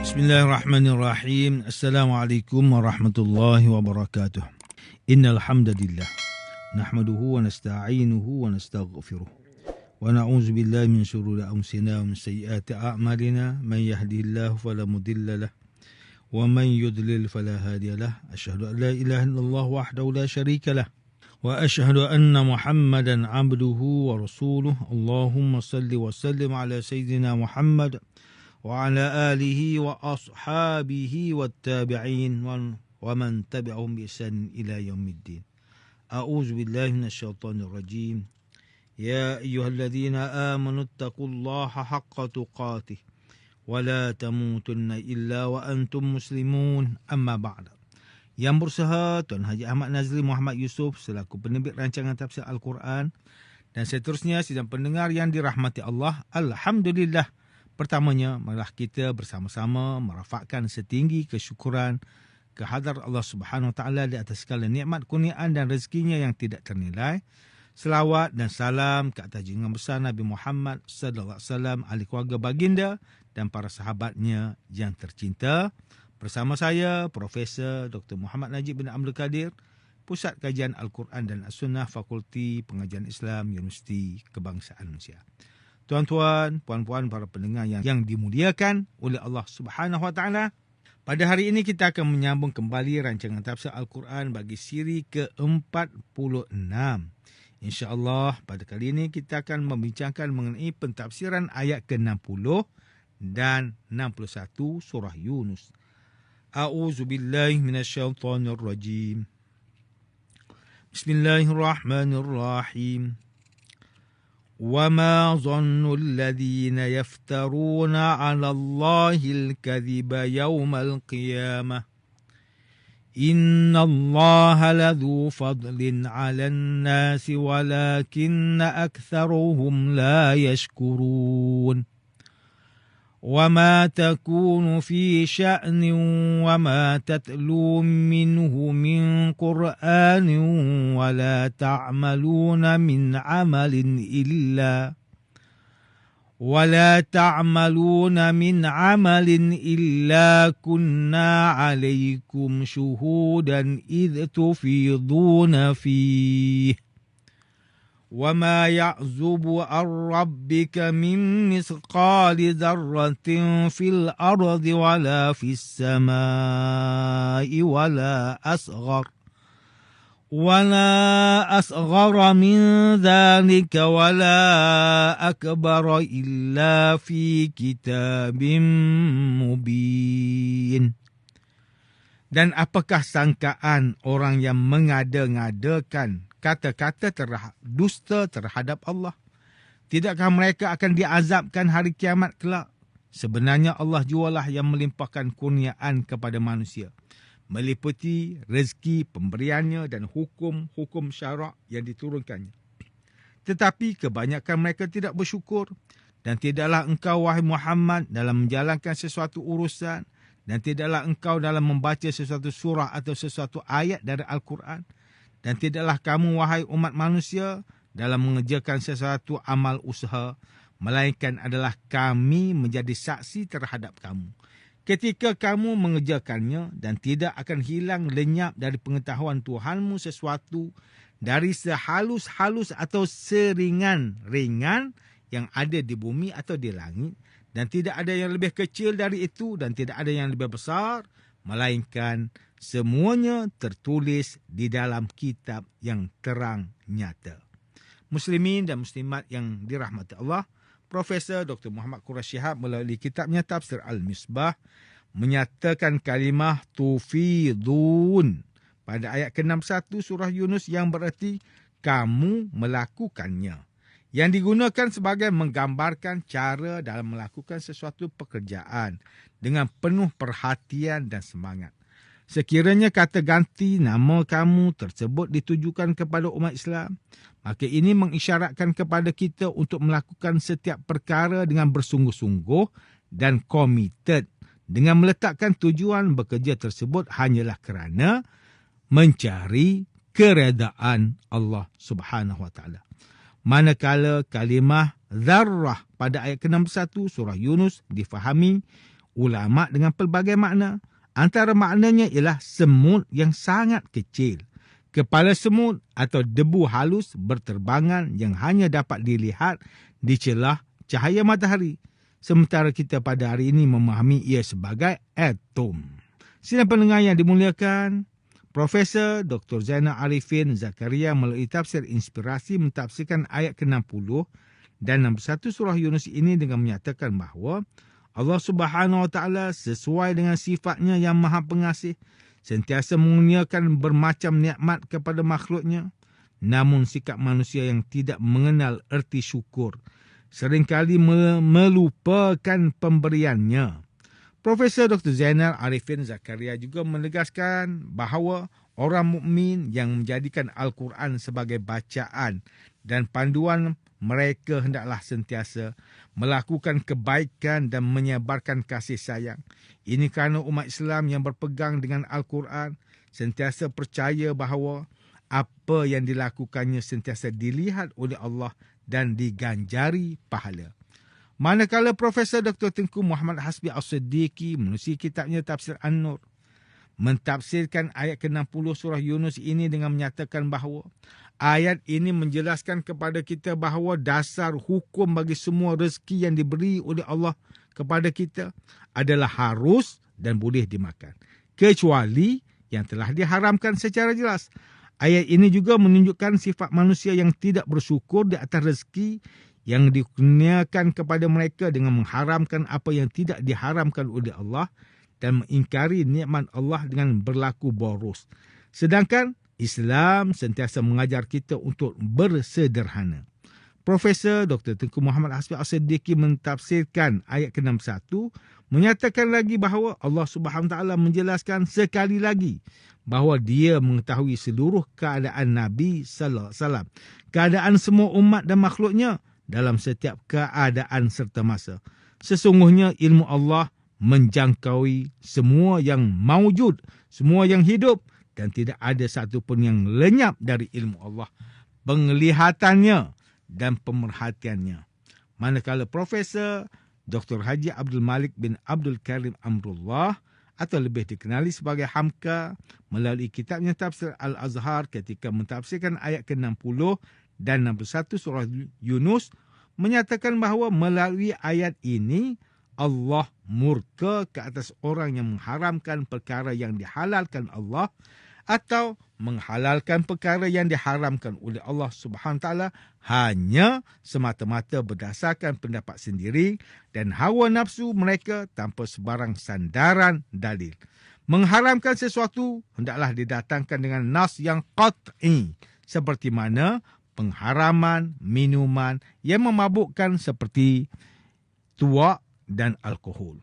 Bismillahirrahmanirrahim. Assalamualaikum warahmatullahi wabarakatuh. Innal hamdalillah nahmaduhu wa nasta'inuhu wa nastaghfiruh. Wa na'udzu billahi min shururi anfusina wa min sayyiati a'malina. Man yahdihillahu fala mudilla lahu wa man yudlil fala hadiya lahu. Asyhadu an la ilaha illallah wahdahu la syarika lahu wa asyhadu anna Muhammadan 'abduhu wa rasuluh. Allahumma salli wa sallim ala sayyidina Muhammad wa ala alihi wa ashabihi wattabi'in wa man tabi'ahum bi ihsan ila yaumiddin. A'udzu billahi minasyaitonir rajim. Ya ayyuhalladzina amanu taqullaha haqqa tuqatih wa la tamutunna illa wa antum muslimun. Amma ba'da. Yang berusaha Tuan Haji Ahmad Nazri Muhammad Yusof selaku penerbit rancangan tafsir Al-Quran dan seterusnya sidang pendengar yang dirahmati Allah. Alhamdulillah. Pertamanya, marilah kita bersama-sama merafakkan setinggi kesyukuran kehadrat Allah Subhanahu Wa Taala di atas segala nikmat, kurniaan dan rezekinya yang tidak ternilai. Selawat dan salam ke atas junjungan besar Nabi Muhammad sallallahu alaihi wasallam, ahli keluarga baginda dan para sahabatnya yang tercinta. Bersama saya, Profesor Dr. Muhammad Najib bin Abdul Kadir, Pusat Kajian Al-Quran dan As-Sunnah, Fakulti Pengajian Islam, Universiti Kebangsaan Malaysia. Tuan-tuan, puan-puan, para pendengar yang dimuliakan oleh Allah Subhanahu Wa Taala. Pada hari ini kita akan menyambung kembali rancangan tafsir Al-Quran bagi siri ke-46. InsyaAllah pada kali ini kita akan membincangkan mengenai pentafsiran ayat ke-60 dan 61 surah Yunus. A'udzu billahi minasyaitonir rajim. Bismillahirrahmanirrahim. وَمَا ظَنُّ الَّذِينَ يَفْتَرُونَ عَلَى اللَّهِ الْكَذِبَ يَوْمَ الْقِيَامَةِ إِنَّ اللَّهَ لَذُو فَضْلٍ عَلَى النَّاسِ وَلَكِنَّ أَكْثَرَهُمْ لَا يَشْكُرُونَ وَمَا تَكُونُ فِي شَأْنٍ وَمَا تَتْلُو مِنْهُ مِنْ قُرْآنٍ وَلَا تَعْمَلُونَ مِنْ عَمَلٍ إِلَّا كُنَّا عَلَيْكُمْ شُهُودًا إِذْ تُفِيضُونَ فِيهِ وَمَا يَعْزُبُ عَنْ رَبِّكَ مِنْ مِثْقَالِ ذَرَّةٍ فِي الْأَرْضِ وَلَا فِي السَّمَاءِ وَلَا أَصْغَرَ مِنْ ذَلِكَ وَلَا أَكْبَرَ إِلَّا فِي كِتَابٍ مُبِينٍ. Dan apakah sangkaan orang yang mengada-ngadakan kata-kata dusta terhadap Allah? Tidakkah mereka akan diazabkan hari kiamat kelak? Sebenarnya Allah jualah yang melimpahkan kurniaan kepada manusia, meliputi rezeki pemberiannya dan hukum-hukum syarak yang diturunkannya. Tetapi kebanyakan mereka tidak bersyukur. Dan tidaklah engkau, wahai Muhammad, dalam menjalankan sesuatu urusan, dan tidaklah engkau dalam membaca sesuatu surah atau sesuatu ayat dari Al-Quran, dan tidaklah kamu, wahai umat manusia, dalam mengerjakan sesuatu amal usaha, melainkan adalah kami menjadi saksi terhadap kamu ketika kamu mengerjakannya, dan tidak akan hilang lenyap dari pengetahuan Tuhanmu sesuatu dari sehalus-halus atau seringan-ringan yang ada di bumi atau di langit, dan tidak ada yang lebih kecil dari itu dan tidak ada yang lebih besar, melainkan semuanya tertulis di dalam kitab yang terang nyata. Muslimin dan muslimat yang dirahmati Allah, Profesor Dr. Muhammad Quraish Shihab melalui kitabnya Tafsir Al-Misbah menyatakan kalimah tufidun pada ayat ke-61 surah Yunus yang bererti kamu melakukannya, yang digunakan sebagai menggambarkan cara dalam melakukan sesuatu pekerjaan dengan penuh perhatian dan semangat. Sekiranya kata ganti nama kamu tersebut ditujukan kepada umat Islam, maka ini mengisyaratkan kepada kita untuk melakukan setiap perkara dengan bersungguh-sungguh dan komited, dengan meletakkan tujuan bekerja tersebut hanyalah kerana mencari keredaan Allah Subhanahu Wa Taala. Manakala kalimah zarrah pada ayat ke-61 surah Yunus difahami ulama dengan pelbagai makna. Antara maknanya ialah semut yang sangat kecil. Kepala semut atau debu halus berterbangan yang hanya dapat dilihat di celah cahaya matahari. Sementara kita pada hari ini memahami ia sebagai atom. Sidang pendengar yang dimuliakan, Profesor Dr. Zainal Arifin Zakaria melalui tafsir inspirasi mentafsirkan ayat ke-60 dan 61 surah Yunus ini dengan menyatakan bahawa Allah Subhanahu Wa Taala sesuai dengan sifatnya yang Maha Pengasih sentiasa mengurniakan bermacam nikmat kepada makhluknya. Namun sikap manusia yang tidak mengenal erti syukur seringkali melupakan pemberiannya. Profesor Dr. Zainal Arifin Zakaria juga menegaskan bahawa orang mukmin yang menjadikan Al-Quran sebagai bacaan dan panduan mereka hendaklah sentiasa melakukan kebaikan dan menyebarkan kasih sayang. Ini kerana umat Islam yang berpegang dengan Al-Quran sentiasa percaya bahawa apa yang dilakukannya sentiasa dilihat oleh Allah dan diganjari pahala. Manakala Profesor Dr. Tengku Muhammad Hasbi As-Siddiqi menerusi kitabnya Tafsir An-Nur mentafsirkan ayat ke-60 surah Yunus ini dengan menyatakan bahawa ayat ini menjelaskan kepada kita bahawa dasar hukum bagi semua rezeki yang diberi oleh Allah kepada kita adalah harus dan boleh dimakan, kecuali yang telah diharamkan secara jelas. Ayat ini juga menunjukkan sifat manusia yang tidak bersyukur di atas rezeki yang dikurniakan kepada mereka dengan mengharamkan apa yang tidak diharamkan oleh Allah dan mengingkari nikmat Allah dengan berlaku boros. Sedangkan Islam sentiasa mengajar kita untuk bersederhana. Profesor Dr. Tengku Muhammad Hasbi As-Siddiqi mentafsirkan ayat ke-61 menyatakan lagi bahawa Allah Subhanahu Wa Taala menjelaskan sekali lagi bahawa Dia mengetahui seluruh keadaan Nabi sallallahu alaihi wasallam, keadaan semua umat dan makhluknya dalam setiap keadaan serta masa. Sesungguhnya ilmu Allah menjangkaui semua yang maujud, semua yang hidup, dan tidak ada satu pun yang lenyap dari ilmu Allah, penglihatannya dan pemerhatiannya. Manakala Profesor Dr. Haji Abdul Malik bin Abdul Karim Amrullah atau lebih dikenali sebagai Hamka melalui kitabnya Tafsir Al-Azhar ketika mentafsirkan ayat ke-60 dan 61 surah Yunus menyatakan bahawa melalui ayat ini Allah murka ke atas orang yang mengharamkan perkara yang dihalalkan Allah atau menghalalkan perkara yang diharamkan oleh Allah Subhanahu Taala hanya semata-mata berdasarkan pendapat sendiri dan hawa nafsu mereka tanpa sebarang sandaran dalil. Mengharamkan sesuatu hendaklah didatangkan dengan nas yang qat'i, seperti mana pengharaman minuman yang memabukkan seperti tuak dan alkohol.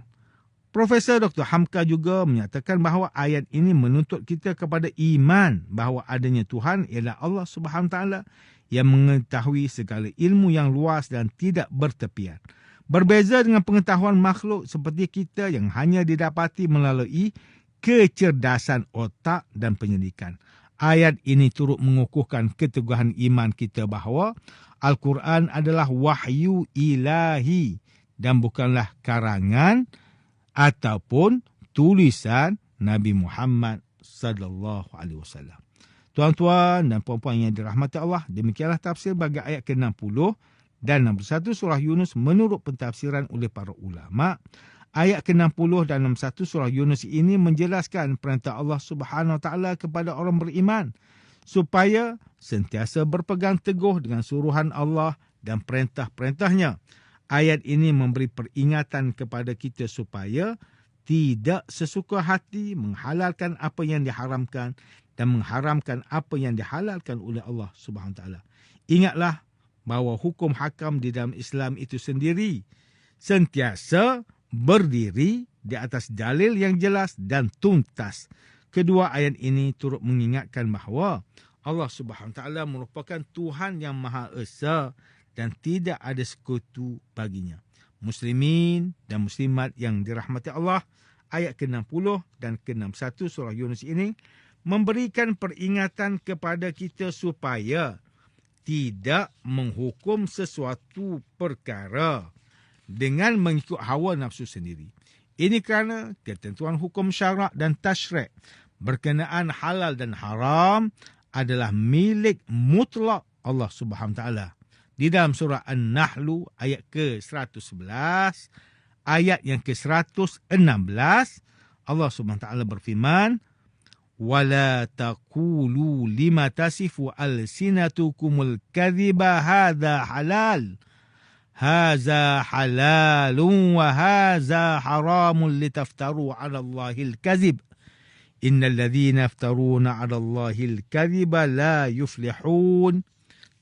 Profesor Dr. Hamka juga menyatakan bahawa ayat ini menuntut kita kepada iman bahawa adanya Tuhan ialah Allah Subhanahu Taala yang mengetahui segala ilmu yang luas dan tidak bertepian. Berbeza dengan pengetahuan makhluk seperti kita yang hanya didapati melalui kecerdasan otak dan penyelidikan. Ayat ini turut mengukuhkan keteguhan iman kita bahawa Al-Quran adalah wahyu ilahi dan bukanlah karangan ataupun tulisan Nabi Muhammad sallallahu alaihi wasallam. Tuan-tuan dan puan-puan yang dirahmati Allah, demikianlah tafsir bagi ayat ke-60 dan 61 surah Yunus menurut pentafsiran oleh para ulama. Ayat ke-60 dan 61 surah Yunus ini menjelaskan perintah Allah Subhanahu Wa Taala kepada orang beriman supaya sentiasa berpegang teguh dengan suruhan Allah dan perintah-perintahnya. Ayat ini memberi peringatan kepada kita supaya tidak sesuka hati menghalalkan apa yang diharamkan dan mengharamkan apa yang dihalalkan oleh Allah Subhanahu Wa Taala. Ingatlah bahawa hukum hakam di dalam Islam itu sendiri sentiasa berdiri di atas dalil yang jelas dan tuntas. Kedua ayat ini turut mengingatkan bahawa Allah Subhanahu Wa Taala merupakan Tuhan yang Maha Esa dan tidak ada sekutu baginya. Muslimin dan muslimat yang dirahmati Allah, ayat ke-60 dan ke-61 surah Yunus ini memberikan peringatan kepada kita supaya tidak menghukum sesuatu perkara dengan mengikut hawa nafsu sendiri. Ini kerana ketentuan hukum syarak dan tasyrik berkenaan halal dan haram adalah milik mutlak Allah Subhanahu Wa Taala. Di dalam surah An-Nahl ayat ke-111, ayat yang ke-116, Allah Subhanahu Wa Taala berfirman, وَلَا تَقُولُوا لِمَا تَصِفُ أَلْسِنَتُكُمُ الْكَذِبَ هَذَا حَلَالٌ هَذَا حَلَالٌ وَهَذَا حَرَامٌ لِتَفْتَرُوا عَلَى اللَّهِ الْكَذِبَ إِنَّ الَّذِينَ يَفْتَرُونَ عَلَى اللَّهِ الْكَذِبَ لَا يُفْلِحُونَ.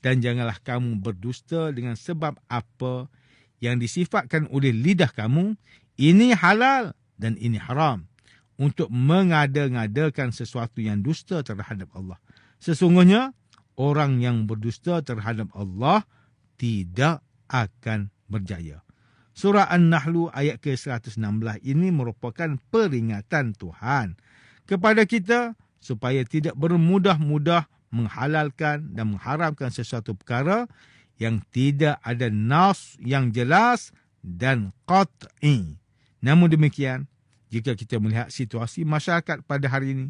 Dan janganlah kamu berdusta dengan sebab apa yang disifatkan oleh lidah kamu, ini halal dan ini haram, untuk mengada-ngadakan sesuatu yang dusta terhadap Allah. Sesungguhnya, orang yang berdusta terhadap Allah tidak akan berjaya. Surah An-Nahl ayat ke-116 ini merupakan peringatan Tuhan kepada kita supaya tidak bermudah-mudah menghalalkan dan mengharamkan sesuatu perkara yang tidak ada nas yang jelas dan qat'i. Namun demikian, jika kita melihat situasi masyarakat pada hari ini,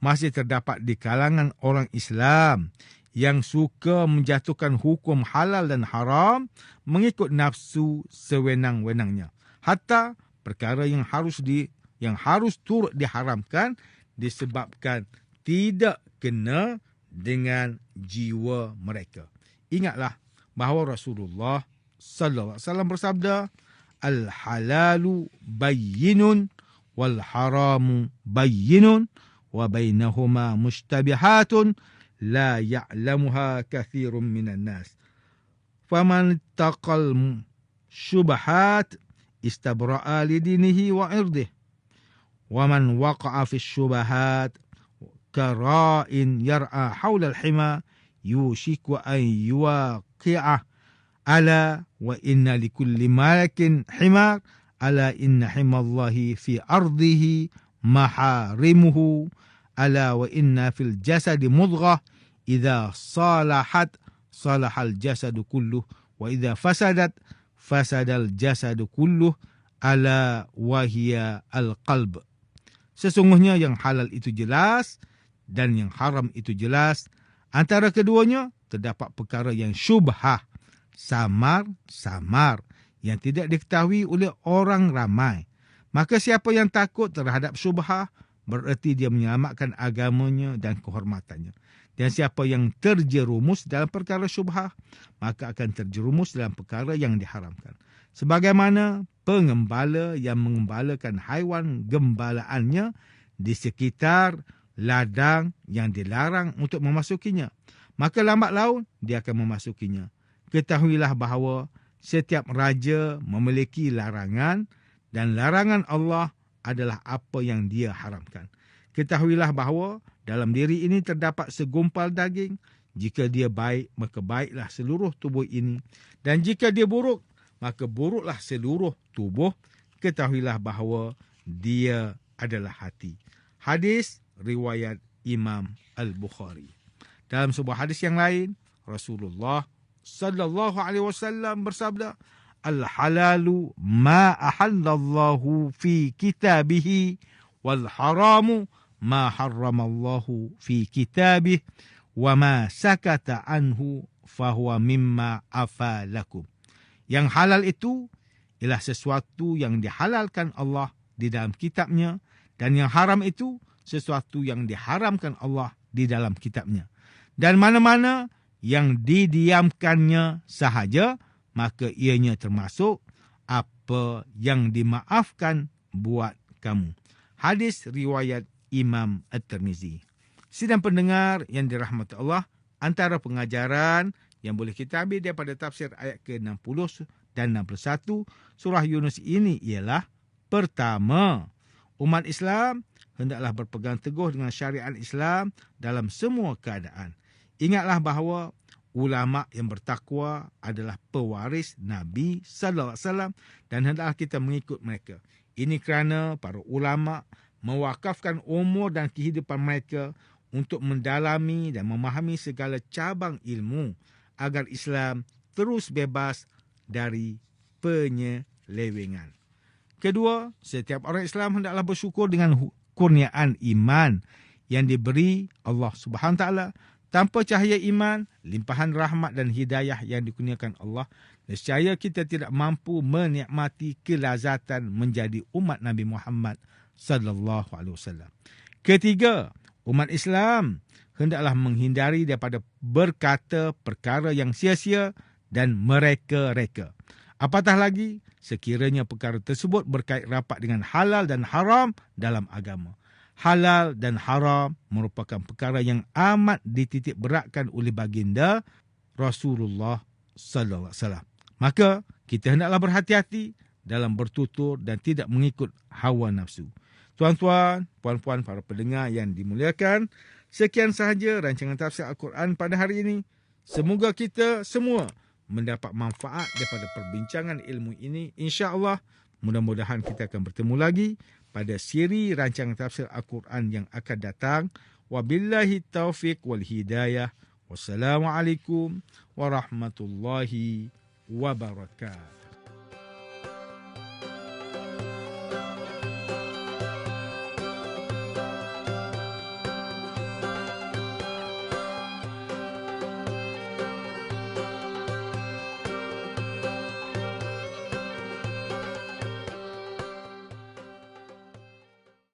masih terdapat di kalangan orang Islam yang suka menjatuhkan hukum halal dan haram mengikut nafsu sewenang-wenangnya. Hatta perkara yang harus turut diharamkan disebabkan tidak kena dengan jiwa mereka. Ingatlah bahawa Rasulullah sallallahu alaihi wasallam bersabda, al-halalu bayyinun wal haramu bayyinun wa bainahuma mushtabihatun la ya'lamuha kathirun minan nas. Faman taqal syubhat istabra'a li dinihi wa irdihi. Wa man waqa'a fi syubhat kara'in yar'a hawla al-hima yushiku an yuwaqi'ah. Ala wa inna likulli malakin himar. Ala inna himallahi fi ardihi maharimuhu. Ala wa inna fil jasadi mudghah. Idza salahat salahal jasadu kulluh. Wa idza fasadat fasadal jasadu kulluh. Ala wa hiya al-qalb. Sesungguhnya yang halal itu jelas dan yang haram itu jelas. Antara keduanya terdapat perkara yang syubhah, samar-samar, yang tidak diketahui oleh orang ramai. Maka siapa yang takut terhadap syubhah, bererti dia menyelamatkan agamanya dan kehormatannya. Dan siapa yang terjerumus dalam perkara syubhah, maka akan terjerumus dalam perkara yang diharamkan. Sebagaimana pengembala yang mengembalakan haiwan gembalaannya di sekitar ladang yang dilarang untuk memasukinya, maka lambat laun dia akan memasukinya. Ketahuilah bahawa setiap raja memiliki larangan dan larangan Allah adalah apa yang dia haramkan. Ketahuilah bahawa dalam diri ini terdapat segumpal daging. Jika dia baik, maka baiklah seluruh tubuh ini. Dan jika dia buruk, maka buruklah seluruh tubuh. Ketahuilah bahawa dia adalah hati. Hadis riwayat Imam Al-Bukhari. Dalam sebuah hadis yang lain, Rasulullah sallallahu alaihi wasallam bersabda, al-halalu ma ahallallahu fi kitabihi wal haramu ma harramallahu fi kitabih wa ma sakata anhu fahuwa mimma afalakum. Yang halal itu ialah sesuatu yang dihalalkan Allah di dalam kitabnya, dan yang haram itu sesuatu yang diharamkan Allah di dalam kitabnya. Dan mana-mana yang didiamkannya sahaja, maka ianya termasuk apa yang dimaafkan buat kamu. Hadis riwayat Imam At-Tirmizi. Sidang pendengar yang dirahmati Allah, antara pengajaran yang boleh kita ambil daripada tafsir ayat ke-60 dan 61 surah Yunus ini ialah, pertama, umat Islam hendaklah berpegang teguh dengan syariat Islam dalam semua keadaan. Ingatlah bahawa ulama yang bertakwa adalah pewaris Nabi sallallahu alaihi wasallam dan hendaklah kita mengikut mereka. Ini kerana para ulama mewakafkan umur dan kehidupan mereka untuk mendalami dan memahami segala cabang ilmu agar Islam terus bebas dari penyelewengan. Kedua, setiap orang Islam hendaklah bersyukur dengan kurniaan iman yang diberi Allah Subhanahu Wa Taala. Tanpa cahaya iman, limpahan rahmat dan hidayah yang dikurniakan Allah, nescaya kita tidak mampu menikmati kelazatan menjadi umat Nabi Muhammad sallallahu alaihi wasallam. Ketiga, umat Islam hendaklah menghindari daripada berkata perkara yang sia-sia dan mereka-reka. Apatah lagi, sekiranya perkara tersebut berkait rapat dengan halal dan haram dalam agama. Halal dan haram merupakan perkara yang amat dititik beratkan oleh baginda Rasulullah sallallahu alaihi wasallam. Maka kita hendaklah berhati-hati dalam bertutur dan tidak mengikut hawa nafsu. Tuan-tuan, puan-puan, para pendengar yang dimuliakan, sekian sahaja rancangan tafsir Al-Quran pada hari ini. Semoga kita semua mendapat manfaat daripada perbincangan ilmu ini. InsyaAllah, mudah-mudahan kita akan bertemu lagi pada siri rancangan tafsir Al-Quran yang akan datang. Wabillahi taufiq wal hidayah. Wassalamualaikum warahmatullahi wabarakatuh.